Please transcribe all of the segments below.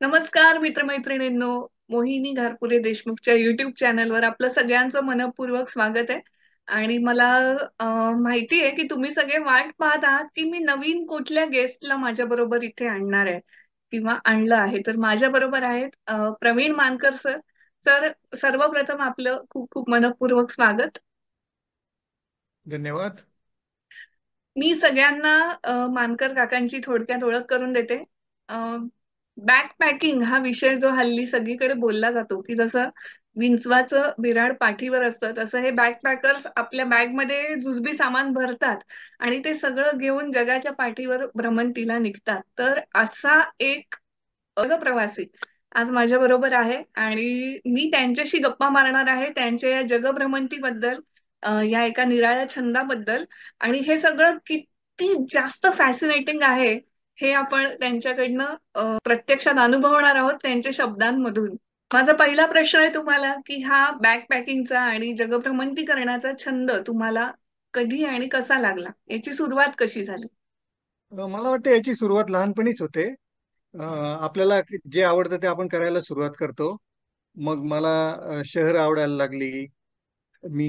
नमस्कार मित्रमैत्रिणींनो. मोहिनी घारपुरे देशमुखच्या युट्यूब चॅनलवर आपलं सगळ्यांचं मनपूर्वक स्वागत आहे. आणि मला माहिती आहे की तुम्ही सगळे वाट पाहत आहात की मी नवीन कुठल्या गेस्टला माझ्या बरोबर इथे आणणार आहे किंवा आणलं आहे. तर माझ्या बरोबर आहेत प्रवीण मानकर सर. सर, सर्वप्रथम आपलं खूप खूप मनपूर्वक स्वागत. धन्यवाद. मी सगळ्यांना मानकर काकांची थोडक्यात ओळख करून देते. बॅकपॅकिंग हा विषय जो हल्ली सगळीकडे बोलला जातो की जसं विंचवाचं बिऱ्हाड पाठीवर असतं तसं हे बॅकपॅकर्स आपल्या बॅगमध्ये जुजबी सामान भरतात आणि ते सगळं घेऊन जगाच्या पाठीवर भ्रमंतीला निघतात. तर असा एक प्रवासी आज माझ्या बरोबर आहे आणि मी त्यांच्याशी गप्पा मारणार आहे त्यांच्या या जगभ्रमंतीबद्दल, या एका निराळ्या छंदाबद्दल. आणि हे सगळं किती जास्त फॅसिनेटिंग आहे हे आपण त्यांच्याकडनं प्रत्यक्षात अनुभवणार आहोत त्यांच्या शब्दांमधून. माझा पहिला प्रश्न आहे तुम्हाला की हा बॅकपॅकिंगचा आणि जगभ्रमंती करण्याचा छंद तुम्हाला कधी आणि कसा लागला, याची सुरुवात कशी झाली? मला वाटतं याची सुरुवात लहानपणीच होते. आपल्याला जे आवडतं ते आपण करायला सुरुवात करतो. मग मला शहर आवडायला लागली. मी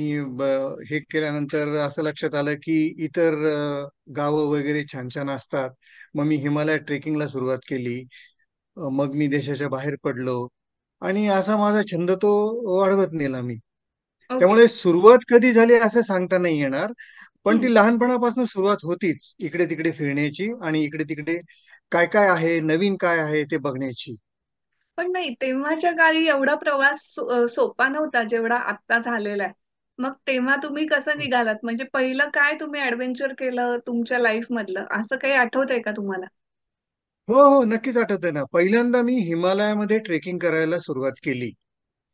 हे केल्यानंतर असं लक्षात आलं की इतर गावं वगैरे छान छान असतात. मग मी हिमालयात ट्रेकिंगला सुरुवात केली. मग मी देशाच्या बाहेर पडलो आणि असा माझा छंद तो वाढवत नेला मी. ओके. त्यामुळे सुरुवात कधी झाली असं सांगता नाही येणार. पण ती लहानपणापासून सुरुवात होतीच इकडे तिकडे फिरण्याची आणि इकडे तिकडे काय काय आहे, नवीन काय आहे ते बघण्याची. पण नाही, तेव्हाच्या काळी एवढा प्रवास सोपा नव्हता जेवढा आता झालेला आहे. मग तेव्हा तुम्ही कसं निघालात? म्हणजे पहिलं काय तुम्ही ऍडव्हेंचर केलं तुमच्या लाईफ मधलं, असं काही आठवतंय का तुम्हाला? हो हो, नक्कीच आठवतंय ना. पहिल्यांदा मी हिमालयामध्ये ट्रेकिंग करायला सुरुवात केली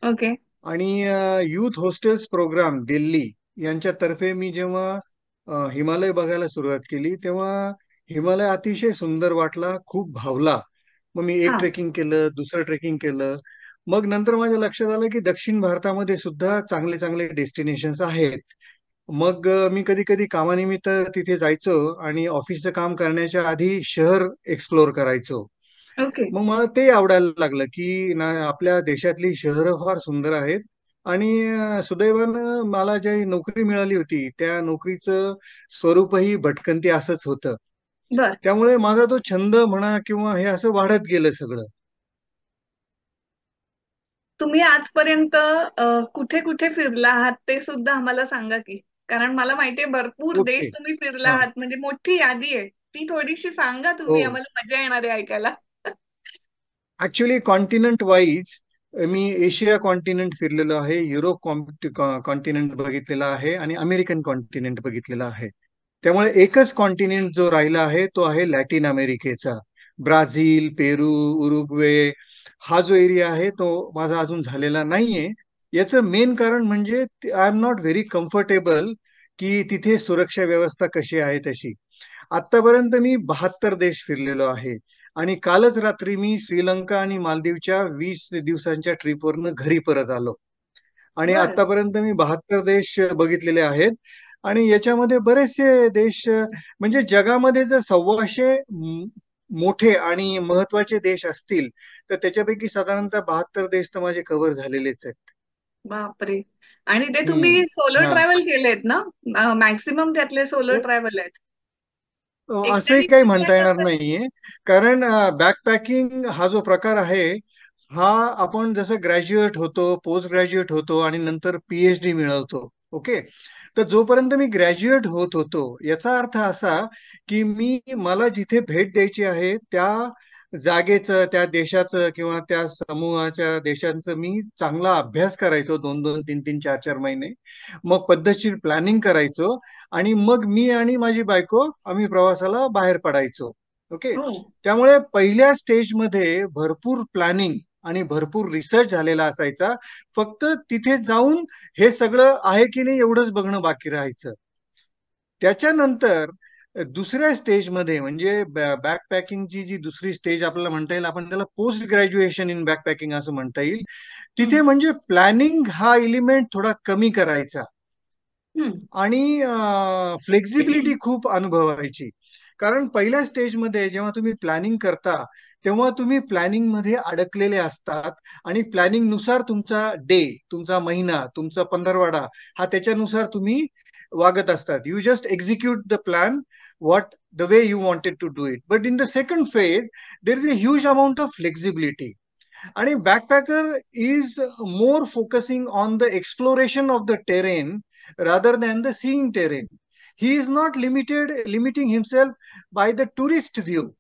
ओके. आणि युथ हॉस्टेल्स प्रोग्राम दिल्ली यांच्यातर्फे मी जेव्हा हिमालय बघायला सुरुवात केली तेव्हा हिमालय अतिशय सुंदर वाटला, खूप भावला. मग मी एक हा. ट्रेकिंग केलं, दुसरं ट्रेकिंग केलं. मग नंतर माझ्या लक्षात आलं की दक्षिण भारतामध्ये सुद्धा चांगले चांगले डेस्टिनेशन्स आहेत. मग मी कधी कधी कामानिमित्त तिथे जायचो आणि ऑफिसचं काम करण्याच्या आधी शहर एक्सप्लोर करायचो. ओके. मग मला ते आवडायला लागलं की ना, आपल्या देशातली शहरं फार सुंदर आहेत. आणि सुदैवानं मला जी नोकरी मिळाली होती त्या नोकरीचं स्वरूपही भटकंती असंच होतं. बर. त्यामुळे माझा तो छंद म्हणा किंवा हे असं वाढत गेलं सगळं. तुम्ही आजपर्यंत कुठे कुठे फिरला आहात ते सुद्धा आम्हाला सांगा की. कारण मला माहितीये भरपूर देश ओके. तुम्ही फिरला हा. आहात, म्हणजे मोठी यादी आहे. ती थोडीशी सांगा हो. तुम्ही, आम्हाला मजा येणार आहे ऐकायला. ऍक्च्युली कॉन्टिनेंट वाईज मी एशिया कॉन्टिनेंट फिरलेलो आहे, युरोप कॉन्टिनेंट बघितलेला आहे आणि अमेरिकन कॉन्टिनेंट बघितलेला आहे. त्यामुळे एकच कॉन्टिनेंट जो राहिला आहे तो आहे लॅटिन अमेरिकेचा. ब्राझील, पेरू, उरुग्वे हा जो एरिया आहे तो माझा अजून झालेला नाहीये. याचं मेन कारण म्हणजे I am not very comfortable की तिथे सुरक्षा व्यवस्था कशी आहे तशी. आतापर्यंत मी 72 देश फिरलेलो आहे आणि कालच रात्री मी श्रीलंका आणि मालदीवच्या 20 दिवसांच्या ट्रिपवरनं घरी परत आलो. आणि बर. आतापर्यंत मी 72 देश बघितलेले आहेत. आणि याच्यामध्ये बरेचसे देश म्हणजे जगामध्ये जर 1,200 मोठे आणि महत्वाचे देश असतील तर त्याच्यापैकी साधारणतः 72 देश तर माझे कव्हर झालेलेच आहेत. बापरे. आणि ते हम्म. तुम्ही सोलो हा. ट्रॅव्हल केलेत ना? मॅक्सिमम त्यातले सोलो ट्रॅव्हल आहेत. असंही एकट्याने काही फिरलाय म्हणता का येणार सर? नाहीये. कारण बॅकपॅकिंग हा जो प्रकार आहे हा आपण जसं ग्रॅज्युएट होतो, पोस्ट ग्रॅज्युएट होतो आणि नंतर पीएचडी मिळवतो. ओके. तर जोपर्यंत मी ग्रॅज्युएट होत होतो याचा अर्थ असा की मला जिथे भेट द्यायची आहे त्या जागेचं, त्या देशाचं किंवा त्या समूहाच्या देशांचं मी चांगला अभ्यास करायचो 2-2, 3-3, 4-4 महिने. मग पद्धतशीर प्लॅनिंग करायचो आणि मग मी आणि माझी बायको आम्ही प्रवासाला बाहेर पडायचो. ओके. हो. त्यामुळे पहिल्या स्टेजमध्ये भरपूर प्लॅनिंग आणि भरपूर रिसर्च झालेला असायचा. फक्त तिथे जाऊन हे सगळं आहे की नाही एवढंच बघणं बाकी राहायचं. त्याच्यानंतर दुसऱ्या स्टेजमध्ये म्हणजे बॅकपॅकिंगची जी दुसरी स्टेज आपल्याला म्हणता येईल, आपण त्याला पोस्ट ग्रॅज्युएशन इन बॅकपॅकिंग असं म्हणता येईल. तिथे हम्म. म्हणजे प्लॅनिंग हा एलिमेंट थोडा कमी करायचा हम्म. आणि फ्लेक्झिबिलिटी खूप अनुभवायची. कारण पहिल्या स्टेजमध्ये जेव्हा तुम्ही प्लॅनिंग करता तेव्हा तुम्ही प्लॅनिंग मध्ये अडकलेले असतात आणि प्लॅनिंग नुसार तुमचा डे, तुमचा महिना, तुमचा पंधरवाडा हा त्याच्यानुसार तुम्ही वागत असतात. You just execute the plan what the way you wanted to do it. But in the second phase, there is a huge amount of flexibility. And a backpacker is more focusing on the exploration of the terrain rather than the seeing terrain. He is not limiting himself by the tourist view.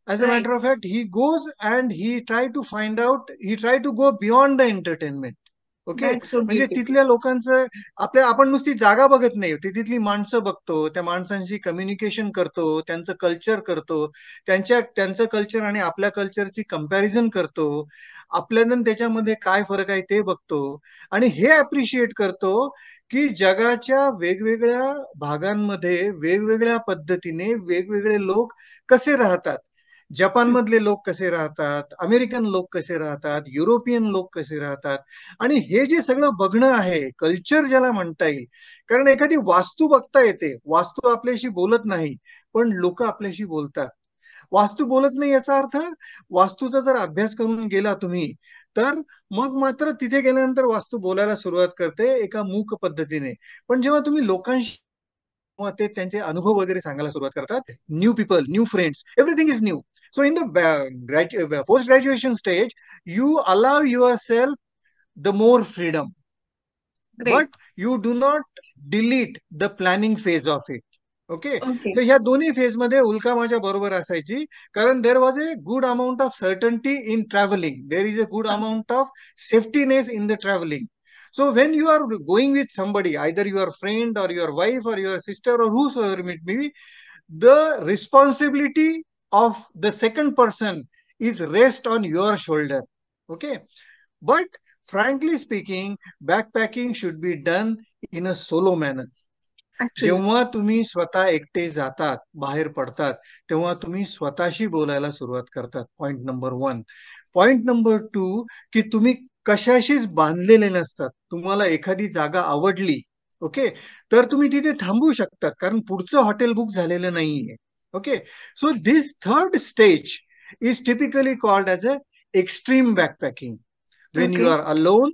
As a right. matter of fact, he goes and he try to go beyond the entertainment. Okay, that's so म्हणजे beautiful. तिथल्या लोकांचं आपण नुसती जागा बघत नाही, ते तिथली माणसं बघतो, त्या माणसांशी कम्युनिकेशन करतो, त्यांचं कल्चर करतो, त्यांचं कल्चर आणि आपल्या कल्चरची कंपॅरिझन करतो, आपल्यानं त्याच्यामध्ये काय फरक आहे ते बघतो आणि हे अप्रिशिएट करतो की जगाच्या वेगवेगळ्या भागांमध्ये वेगवेगळ्या पद्धतीने वेगवेगळे लोक कसे राहतात. जपानमधले लोक कसे राहतात, अमेरिकन लोक कसे राहतात, युरोपियन लोक कसे राहतात. आणि हे जे सगळं बघणं आहे, कल्चर ज्याला म्हणता येईल, कारण एखादी वास्तू बघता येते, वास्तू आपल्याशी बोलत नाही, पण लोक आपल्याशी बोलतात. वास्तू बोलत नाही याचा अर्थ, वास्तूचा जर अभ्यास करून गेला तुम्ही, तर मग मात्र तिथे गेल्यानंतर वास्तू बोलायला सुरुवात करते एका मूक पद्धतीने. पण जेव्हा तुम्ही लोकांशी किंवा ते त्यांचे अनुभव वगैरे सांगायला सुरुवात करतात, new people, new friends, everything is new. So in the post graduation stage, you allow yourself the more freedom, great. but you do not delete the planning phase of it. Okay, okay. तर ह्या दोन्ही phase मध्ये उल्का माझ्या बरोबर असायची, कारण there was a good amount of certainty in travelling, there is a good amount of safetiness in the travelling. So when you are going with somebody, either your friend or your wife or your sister or whosoever it may be, the responsibility of the second person is rest on your shoulder. Okay, but frankly speaking, backpacking should be done in a solo manner. Actually. जेव्हा तुम्ही स्वतः एकटे जातात, बाहेर पडतात, तेव्हा तुम्ही स्वतःशी बोलायला सुरुवात करतात. Point number 1. पॉइंट नंबर 2, की तुम्ही कशाशीच बांधलेले नसतात. तुम्हाला एखादी जागा आवडली, ओके, तर तुम्ही तिथे थांबू शकतात, कारण पुढचं हॉटेल बुक झालेलं नाहीये. Okay, so this third stage is typically called as a extreme backpacking. When you okay. are alone,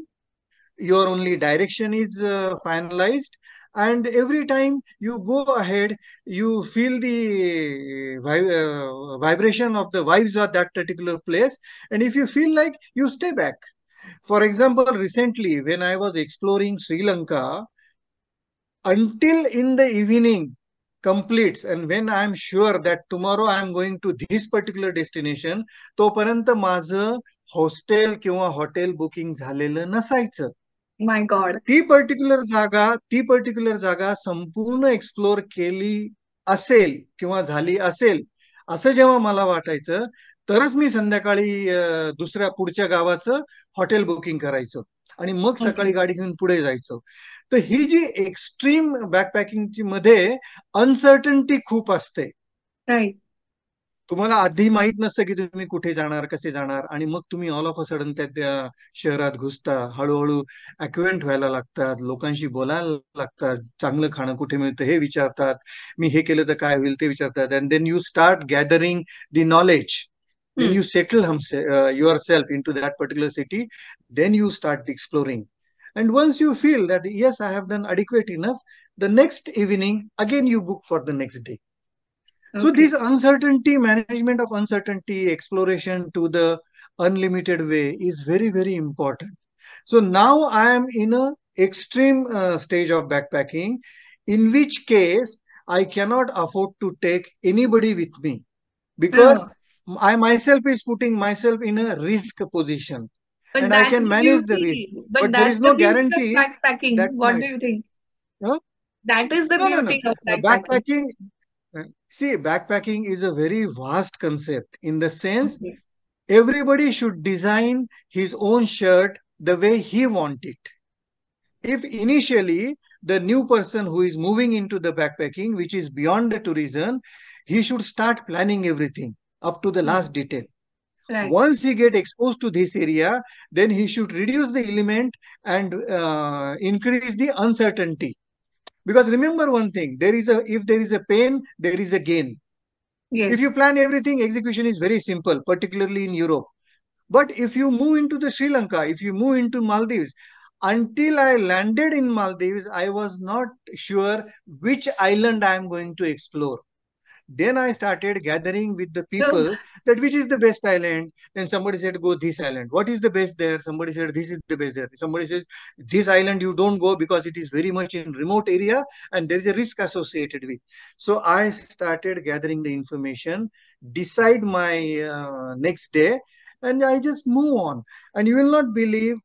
your only direction is finalized, and every time you go ahead, you feel the vibration of the vibes of that particular place, and if you feel like, you stay back. For example, recently when I was exploring Sri Lanka, until in the evening completes, and when I am sure that tomorrow I am going to this particular destination, तोपर्यंत माझं hostel किंवा hotel booking झालेलं नसायचं. माय God. ती particular जागा संपूर्ण explore केली असेल किंवा झाली असेल असं जेव्हा मला वाटायचं, तरच मी संध्याकाळी दुसऱ्या पुढच्या गावाचं हॉटेल बुकिंग करायचो आणि मग ओके. सकाळी गाडी घेऊन पुढे जायचो. तर ही जी एक्स्ट्रीम बॅकपॅकिंगची मध्ये अनसर्टन्टी खूप असते. राईट. तुम्हाला आधी माहित नसतं की तुम्ही कुठे जाणार, कसे जाणार, आणि मग तुम्ही ऑल ऑफ अ सडन त्या शहरात घुसता, हळूहळू अक्वेंट व्हायला लागतात, लोकांशी बोलायला लागतात, चांगलं खाणं कुठे मिळतं हे विचारतात, मी हे केलं तर काय होईल ते विचारतात, and then you start gathering the knowledge. When you settle yourself into that particular city, then you start exploring. And once you feel that, yes, I have done adequate enough, the next evening, again you book for the next day. So okay. this uncertainty, management of uncertainty, exploration to the unlimited way is very, very important. So now I am in a extreme stage of backpacking, in which case I cannot afford to take anybody with me, because I myself is putting myself in a risk position But and I that's can the manage the risk. beauty. But But there is that's the no beauty of guarantee backpacking. that What my do you think? huh? That is the No, no, no. beauty of backpacking. Backpacking, see, backpacking is a very vast concept, in the sense Okay. everybody should design his own shirt the way he want it. If initially the new person who is moving into the backpacking, which is beyond the tourism, he should start planning everything up to the Hmm. last detail. Right. Once he get exposed to this area, then he should reduce the element and increase the uncertainty. Because remember one thing, if there is a pain, there is a gain. If yes. you plan everything, execution is very simple, particularly in Europe. But if you move into the Sri Lanka, if you move into Maldives, until I landed in Maldives, I was not sure which island I am going to explore. Then I started gathering with the people that which is the best island. Then somebody said, go this island. What is the best there? Somebody said, this is the best there. Somebody says, this island you don't go because it is very much in remote area and there is a risk associated with. So I started gathering the information, decide my next day, and I just move on. And you will not believe,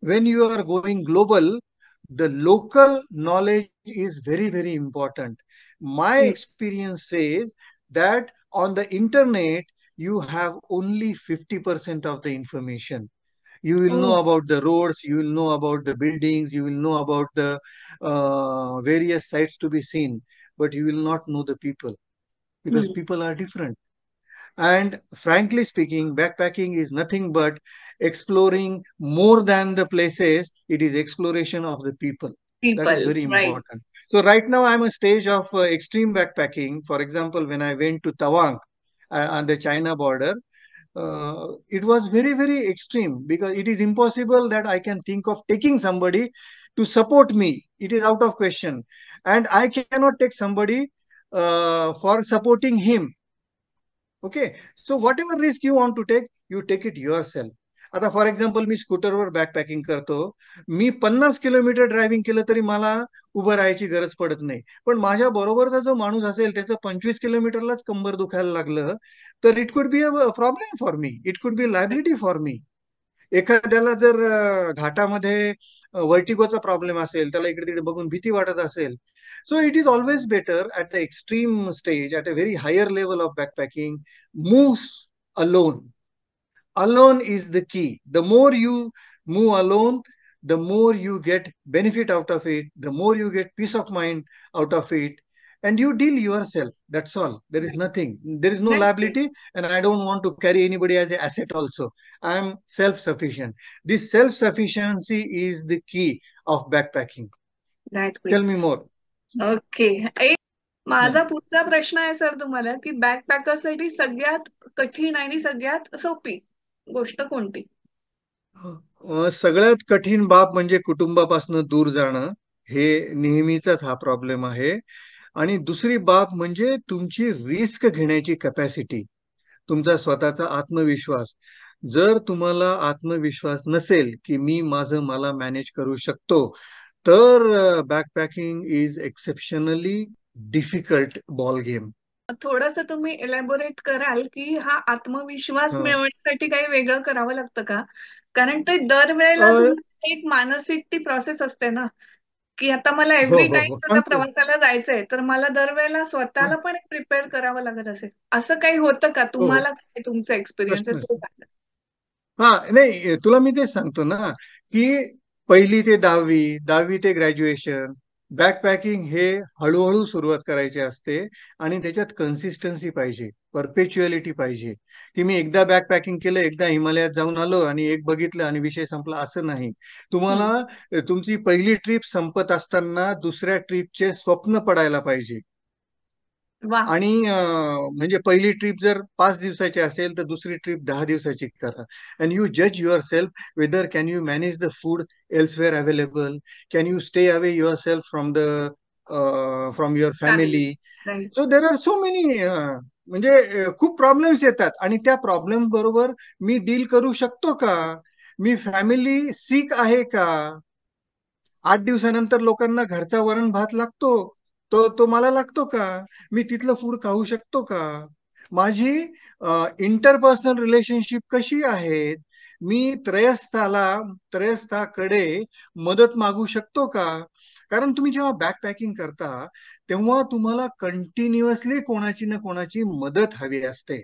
when you are going global, the local knowledge is very, very important. My experience says that on the internet, you have only 50% of the information. You will know about the roads, you will know about the buildings, you will know about the various sites to be seen, but you will not know the people because people are different. And frankly speaking, backpacking is nothing but exploring more than the places, it is exploration of the people. That is People, very right. important. So, right now, I'm a stage of extreme backpacking. For example, when I went to Tawang on the China border, it was very, very extreme because it is impossible that I can think of taking somebody to support me. It is out of question. And I cannot take somebody for supporting him. Okay, so whatever risk you take it yourself. आता for example me स्कूटरवर backpacking करतो. मी 50 kilometre driving केलं तरी मला उभं राहायची गरज पडत नाही. पण माझ्या बरोबरचा जो माणूस असेल त्याचं 25 किलोमीटरलाच कंबर दुखायला लागलं तर it could be a problem for me, it could be liability for me. एखाद्याला जर घाटामध्ये वर्टिगोचा प्रॉब्लेम असेल, त्याला इकडे तिकडे बघून भीती वाटत असेल, so it is always better at the extreme stage, at a very higher level of backpacking, moves alone. Alone is the key. The more you move alone, the more you get benefit out of it, the more you get peace of mind out of it, and you deal yourself. That's all. There is nothing. There is no That's liability, and I don't want to carry anybody as an asset also. I am self-sufficient. This self-sufficiency is the key of backpacking. Great. Tell me more. Okay. Hmm. माझा पुढचा प्रश्न आहे sir तुम्हाला, की बॅकपॅकरसाठी सगळ्यात कठीण आणि सगळ्यात सोपी गोष्ट कोणती? सगळ्यात कठीण बाब म्हणजे कुटुंबापासून दूर जाणं. हे नेहमीचाच हा प्रॉब्लेम आहे. आणि दुसरी बाब म्हणजे तुमची रिस्क घेण्याची कॅपॅसिटी, तुमचा स्वतःचा आत्मविश्वास. जर तुम्हाला आत्मविश्वास नसेल की मी माझं मला मॅनेज करू शकतो, तर backpacking is exceptionally difficult ball game. थोडस तुम्ही एलॅबोरेट कराल, की हा आत्मविश्वास मिळवण्यासाठी काही वेगळं करावं लागतं का? कारण ते दरवेळेला तुम्हाला एक मानसिक ती प्रोसेस असते ना, की आता मला हो एव्हरी हो टाइम हो, तुझ्या सांगतो. प्रवासाला जायचंय, तर मला दरवेळेला स्वतःला पण प्रिपेअर करावं लागत असेल. असं काही होतं का? हो हो, तुम्हाला काय तुमचा एक्सपिरियन्स आहे प्रश्न. तो सांगा. हा, नाही, तुला मी तेच सांगतो ना, की 1ली ते 10वी, 10वी ते ग्रॅज्युएशन, बॅकपॅकिंग हे हळूहळू सुरुवात करायची असते. आणि त्याच्यात कन्सिस्टन्सी पाहिजे, परपेच्युअलिटी पाहिजे. की मी एकदा बॅकपॅकिंग केलं, एकदा हिमालयात जाऊन आलो आणि एक बघितलं आणि विषय संपला, असं नाही. तुम्हाला हम्म. तुमची पहिली ट्रिप संपत असताना दुसऱ्या ट्रिपचे स्वप्न पडायला पाहिजे. वा. आणि म्हणजे पहिली ट्रिप जर 5 दिवसाची असेल तर दुसरी ट्रिप 10 दिवसाची करा. अँड यू जज yourself whether can you manage the food elsewhere available, can you stay away yourself from your family. Family. Right. So there are so many, म्हणजे खूप प्रॉब्लेम्स येतात आणि त्या प्रॉब्लेम बरोबर मी deal करू शकतो का? मी फॅमिली सीक आहे का? 8 दिवसानंतर लोकांना घरचा वरण भात लागतो, तो तो मला लागतो का? मी तिथलं फूड खाऊ शकतो का? माझी इंटरपर्सनल रिलेशनशिप कशी आहेत? मी त्रयस्थाकडे मदत मागू शकतो का? कारण तुम्ही जेव्हा बॅकपॅकिंग करता तेव्हा तुम्हाला कंटिन्युअसली कोणाची ना कोणाची मदत हवी असते.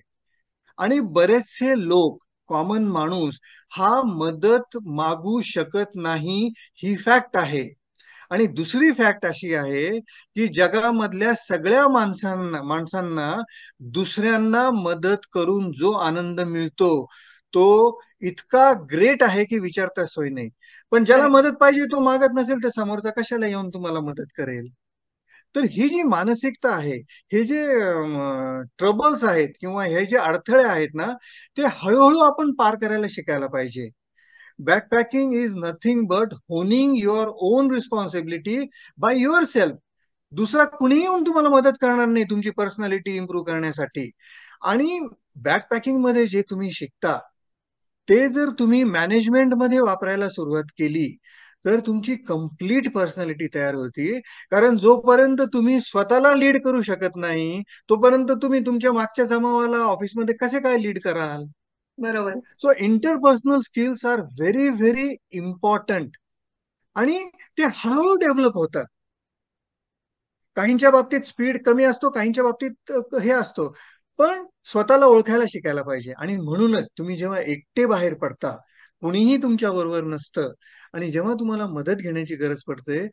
आणि बरेचसे लोक, कॉमन माणूस हा मदत मागू शकत नाही, ही फॅक्ट आहे. आणि दुसरी फॅक्ट अशी आहे की जगामधल्या सगळ्या माणसांना दुसऱ्यांना मदत करून जो आनंद मिळतो तो इतका ग्रेट आहे की विचारता सोय नाही. पण ज्याला करेक्ट. मदत पाहिजे तो मागत नसेल तर समोरचा कशाला येऊन तुम्हाला मदत करेल? तर ही जी मानसिकता आहे, हे जे ट्रबल्स आहेत किंवा हे जे अडथळे आहेत ना, ते हळूहळू आपण पार करायला शिकायला पाहिजे. Backpacking is nothing but honing your on responsibility by your self. दुसरा कुणीही येऊन तुम्हाला मदत करणार नाही तुमची पर्सनॅलिटी इम्प्रूव्ह करण्यासाठी. आणि बॅकपॅकिंग मध्ये जे तुम्ही शिकता ते जर तुम्ही मॅनेजमेंट मध्ये वापरायला सुरुवात केली तर तुमची कम्प्लीट पर्सनॅलिटी तयार होती. कारण जोपर्यंत तुम्ही स्वतःला लीड करू शकत नाही तोपर्यंत तुम्ही तुमच्या मागच्या जमावाला ऑफिसमध्ये कसे काय लीड कराल. बरोबर. So interpersonal skills are very very important आणि ते हळूहळू डेव्हलप होतात. काहींच्या बाबतीत स्पीड कमी असतो, काहींच्या बाबतीत हे असतो. पण स्वतःला ओळखायला शिकायला पाहिजे. आणि म्हणूनच तुम्ही जेव्हा एकटे बाहेर पडता, कुणीही तुमच्या बरोबर नसतं आणि जेव्हा तुम्हाला मदत घेण्याची गरज पडते,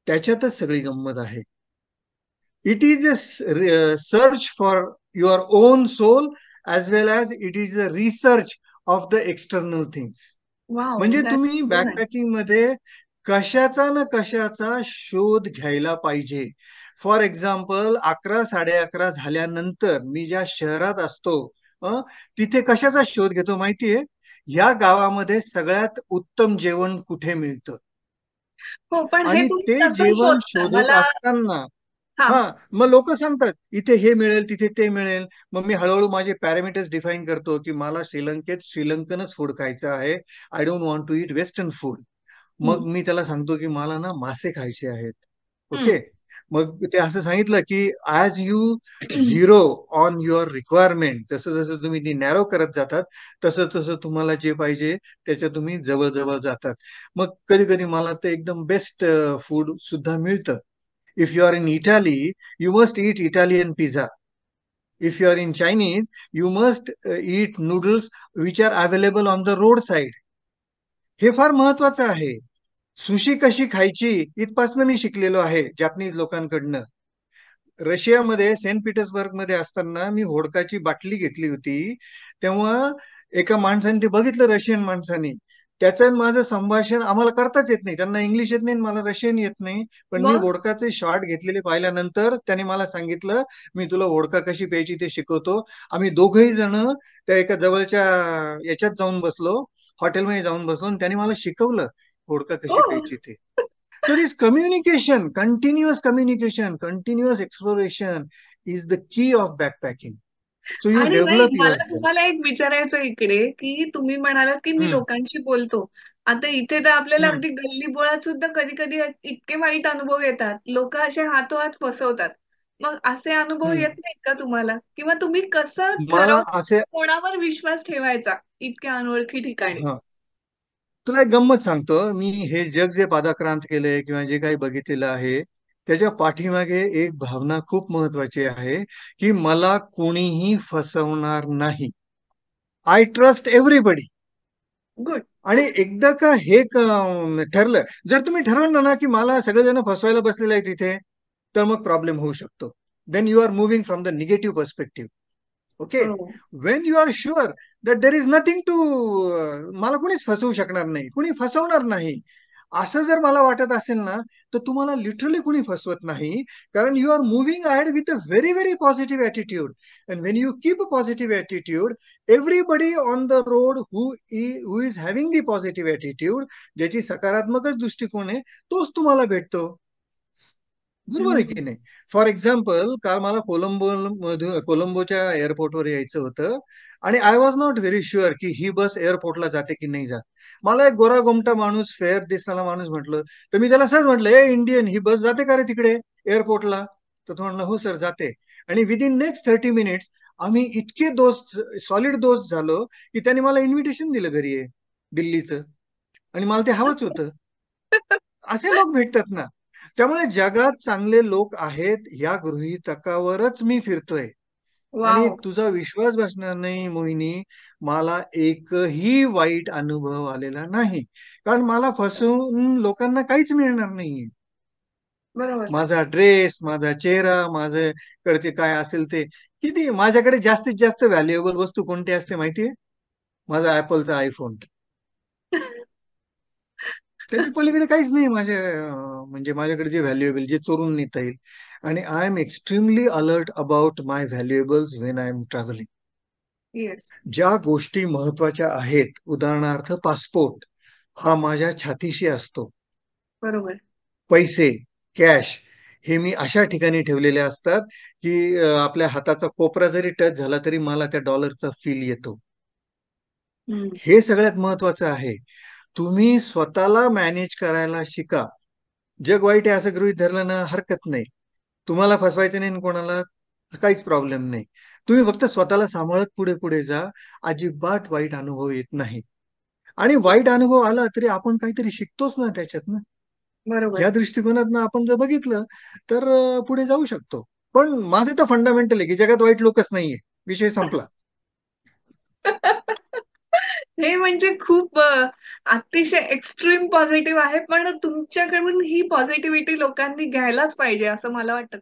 त्याच्यातच सगळी गंमत आहे. It is a search for your own soul as well as it is a research of the external things. Wow, म्हणजे दॅट्स तुम्ही सो नाईस. बॅकपॅकिंग मध्ये कशाचा ना कशाचा शोध घ्यायला पाहिजे. फॉर एक्झाम्पल 11, 11:30 झाल्यानंतर मी ज्या शहरात असतो, अं, तिथे कशाचा शोध घेतो माहितीये? या गावामध्ये सगळ्यात उत्तम जेवण कुठे मिळतं. हो, पण हे आणि तुम्ही ते कसं जेवण शोधता शोधत मला? असताना हा. हा, मग लोक सांगतात इथे हे मिळेल तिथे ते मिळेल. मग मी हळूहळू माझे पॅरामीटर्स डिफाईन करतो की मला श्रीलंकेत श्रीलंकनच फूड खायचं आहे. I don't want to eat western food. Hmm. मग मी त्याला सांगतो की मला ना मासे खायचे आहेत. हम्म. ओके. मग ते असं सांगितलं की as U zero on your requirement, जसं जसं तुम्ही ती नॅरो करत जातात तसं तसं तुम्हाला जे पाहिजे त्याच्या तुम्ही जवळ जवळ जातात. मग कधी कधी मला ते एकदम बेस्ट फूड सुद्धा मिळतं. If you are in Italy, you must eat Italian pizza. If you are in Chinese, you must eat noodles which are available on the roadside. हे फार महत्वाचं आहे. सुशी कशी खायची इथपासनं मी शिकलेलो आहे जॅपनीज लोकांकडनं. रशियामध्ये सेंट पीटर्सबर्ग मध्ये असताना मी व्होडकाची बाटली घेतली होती. तेव्हा एका माणसाने ते बघितलं, रशियन माणसाने. त्याचं आणि माझं संभाषण आम्हाला करताच येत नाही, त्यांना इंग्लिश येत नाही आणि मला रशियन येत नाही. पण मी मग. व्होडकाचे शॉट घेतलेले पाहिल्यानंतर त्याने मला सांगितलं, मी तुला व्होडका कशी प्यायची ते शिकवतो. आम्ही दोघही जण त्या एका जवळच्या याच्यात जाऊन बसलो, हॉटेलमध्ये जाऊन बसलो आणि त्याने मला शिकवलं व्होडका हो. कशी प्यायची ते. So this communication, continuous exploration is the key of backpacking. So you आणि नाही, develop मला yourself. तुम्हाला एक विचारायचं इकडे, की तुम्ही म्हणालात की मी हम्म, लोकांशी बोलतो. आता इथे तर आपल्याला हम्म. अगदी गल्लीबोळात सुद्धा कधी कधी इतके वाईट अनुभव येतात, लोक असे हातोहात फसवतात. मग असे अनुभव हम्म. येत नाहीत का तुम्हाला? किंवा तुम्ही कसं मला ठरवता असे कोणावर विश्वास ठेवायचा इतक्या अनोळखी ठिकाणी? हा, तुला एक गंमत सांगतो. मी हे जग जे पादाक्रांत केलंय किंवा जे काही बघितलेलं आहे त्याच्या पाठीमागे एक भावना खूप महत्वाची आहे की मला कोणीही फसवणार नाही. I trust everybody. गुड. आणि एकदा का हे ठरलं, जर तुम्ही ठरवलं ना की मला सगळेजण फसवायला बसलेले आहेत तिथे, तर मग प्रॉब्लेम होऊ शकतो. Then you are moving from the negative perspective. Okay. हो. When you are sure that there is nothing to, मला कुणीच फसवू शकणार नाही, कुणी फसवणार नाही, असं जर मला वाटत असेल ना, तर तुम्हाला लिटरली कुणी फसवत नाही. कारण you are moving ahead with a very very positive attitude. And when you keep a positive attitude, everybody on the road who is having the positive attitude, ज्याची सकारात्मकच दृष्टिकोन आहे, तोच तुम्हाला भेटतो. बरोबर आहे हम्म. की नाही? फॉर एक्झाम्पल काल मला कोलंबोच्या एअरपोर्टवर यायचं होतं आणि I was not very sure की ही बस एअरपोर्टला जाते की नाही जात. मला एक गोरा गोमटा माणूस, फेअर दिसणारा माणूस म्हटलं, तर मी त्याला सहज म्हटलं, ए इंडियन, ही बस जाते का रे तिकडे एअरपोर्टला? तर तो म्हणला, हो सर जाते. आणि विदिन नेक्स्ट 30 मिनिट्स आम्ही इतके दोस्त, सॉलिड दोस्त झालो की त्याने मला इन्व्हिटेशन दिलं घरी आहे दिल्लीचं. आणि मला ते हवंच होतं. असे लोक भेटतात ना. त्यामुळे जगात चांगले लोक आहेत या गृहीतकावरच मी फिरतोय. आणि वाव. तुझा विश्वास बसणार नाही मोहिनी, मला एकही वाईट अनुभव आलेला नाही. कारण मला फसवून लोकांना काहीच मिळणार नाहीये. बरोबर. माझा ड्रेस, माझा चेहरा, माझे कडचे काय असेल ते, किती माझ्याकडे जास्तीत जास्त व्हॅल्युएबल वस्तू कोणती असते माहितीये? माझा ऍपलचा आयफोन. त्याच्या पलीकडे काहीच नाही म्हणजे माझ्याकडे जे व्हॅल्युएबल, जे चोरून नेता येईल. आणि I am extremely alert about my valuables when I am travelling. Yes. ज्या गोष्टी महत्वाच्या आहेत, उदाहरणार्थ पासपोर्ट हा माझ्या छातीशी असतो. बरोबर. पैसे, कॅश हे मी अशा ठिकाणी ठेवलेले असतात, की आपल्या हाताचा कोपरा जरी टच झाला तरी मला त्या डॉलरचा फील येतो. हम्म. हे सगळ्यात महत्वाचं आहे. तुम्ही स्वतःला मॅनेज करायला शिका. जग वाईट आहे असं गृहीत धरलं ना, हरकत नाही. तुम्हाला फसवायचं नाही आणि कोणाला, काहीच प्रॉब्लेम नाही. तुम्ही फक्त स्वतःला सांभाळत पुढे पुढे जा. अजिबात वाईट अनुभव येत नाही. आणि वाईट अनुभव आला तरी आपण काहीतरी शिकतोच ना त्याच्यातनं. बरोबर. या दृष्टिकोनातनं आपण जर बघितलं तर पुढे जाऊ शकतो. पण माझं तर फंडामेंटल आहे की जगात वाईट लोकच नाहीये. विषय संपला. हे म्हणजे खूप अतिशय एक्स्ट्रीम पॉझिटिव्ह आहे, पण तुमच्याकडून ही पॉझिटिव्हिटी लोकांनी घ्यायलाच पाहिजे असं मला वाटतं.